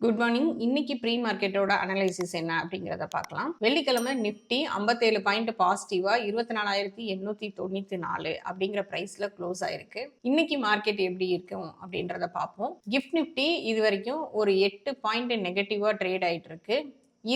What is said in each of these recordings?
Good morning. இன்னைக்கு pre மார்க்கெட்டோட analysis என்ன அப்படிங்கிறத பார்க்கலாம். வெள்ளிக்கிழமை நிஃப்டி 57 பாயிண்ட் பாசிட்டிவா 24,894 அப்படிங்கிற பிரைஸ்ல க்ளோஸ் ஆயிருக்கு. இன்னைக்கு மார்க்கெட் எப்படி இருக்கும் அப்படின்றத பார்ப்போம். கிஃப்ட் நிஃப்டி இது வரைக்கும் ஒரு 8 பாயிண்ட் நெகட்டிவா ட்ரேட் ஆயிட்டு இருக்கு.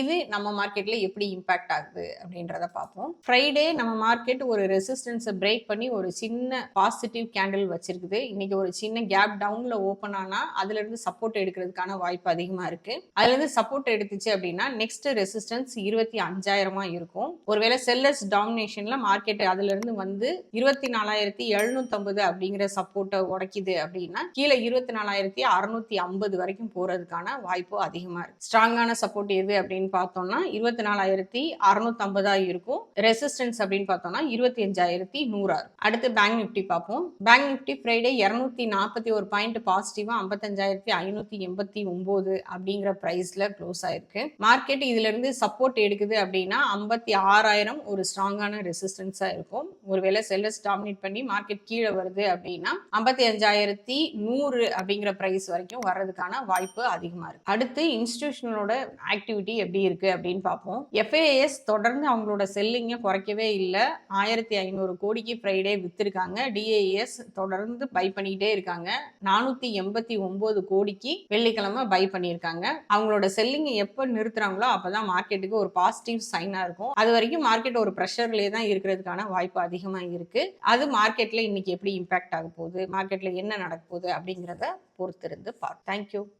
இது நம்ம மார்க்கெட்ல எப்படி இம்பாக்ட் ஆகுது அப்படின்றத பார்ப்போம். ஃப்ரைடே நம்ம மார்க்கெட் ஒரு ரெசிஸ்டன்ஸை பிரேக் பண்ணி ஒரு சின்ன பாசிட்டிவ் கேண்டில் வச்சிருக்குது. இன்னைக்கு ஒரு சின்ன கேப் டவுன்ல ஓப்பன் ஆனா அதுல இருந்து சப்போர்ட் எடுக்கிறதுக்கான வாய்ப்பு அதிகமா இருக்கு. அதுல இருந்து சப்போர்ட் எடுத்துச்சு அப்படின்னா நெக்ஸ்ட் ரெசிஸ்டன்ஸ் 25,000 இருக்கும். ஒருவேளை செல்லர்ஸ் டாமினேஷன்ல மார்க்கெட் அதுல இருந்து வந்து 24,750 அப்படிங்கிற சப்போர்ட்டை உடைக்குது அப்படின்னா கீழே 24,650 வரைக்கும் போறதுக்கான வாய்ப்பு அதிகமா இருக்கு. ஸ்ட்ராங்கான சப்போர்ட் எது அப்படின்னு பார்த்தோம்னா 24,650 இருக்கும். ரெசிஸ்டன்ஸ் அப்படின்னு பார்த்தோம்னா 25,100. அடுத்து பேங்க் நிஃப்டி பார்ப்போம். பேங்க் நிஃப்டி ஃப்ரைடே 241 பாயிண்ட் பாசிட்டிவா 55,589 அப்படிங்கிற பிரைஸ்ல க்ளோஸ் ஆயிருக்கு. மார்க்கெட் இதுல இருந்து சப்போர்ட் எடுக்குது அப்படின்னா 56,000 ஒரு ஸ்ட்ராங்கான ரெசிஸ்டன்ஸா இருக்கும். ஒருவேளை செல்லர்ஸ் டாமினேட் பண்ணி மார்க்கெட் கீழே வருது அப்படின்னா 55,100 அப்படிங்கிற பிரைஸ் வரைக்கும் வர்றதுக்கான வாய்ப்பு அதிகமா இருக்கு. அடுத்து இன்ஸ்டிடியூஷனலோட ஆக்டிவிட்டி எப்படி இருக்கு அப்படின்னு பார்ப்போம். FAIS தொடர்ந்து அவங்களோட செல்லிங்கை குறைக்கவே இல்லை. 1,500 கோடிக்கு ஃப்ரைடே வித்திருக்காங்க. DIS தொடர்ந்து பை பண்ணிக்கிட்டே இருக்காங்க. 489 கோடிக்கு வெள்ளிக்கிழமை பை பண்ணியிருக்காங்க. அவங்களோட செல்லிங்கை எப்போ நிறுத்துறாங்களோ அப்பதான் மார்க்கெட்டுக்கு ஒரு பாசிட்டிவ் சைனா இருக்கும். அது வரைக்கும் மார்க்கெட் ஒரு ப்ரெஷர்லேயே தான் இருக்கிறதுக்கான வாய்ப்பு அதிகமா இருக்கு. அது மார்க்கெட்ல இன்னைக்கு எப்படி இம்பாக்ட் ஆக போகுது, மார்க்கெட்ல என்ன நடக்க போகுது அப்படிங்கிறத பொறுத்திருந்து பார்ப்போம். தேங்க்யூ.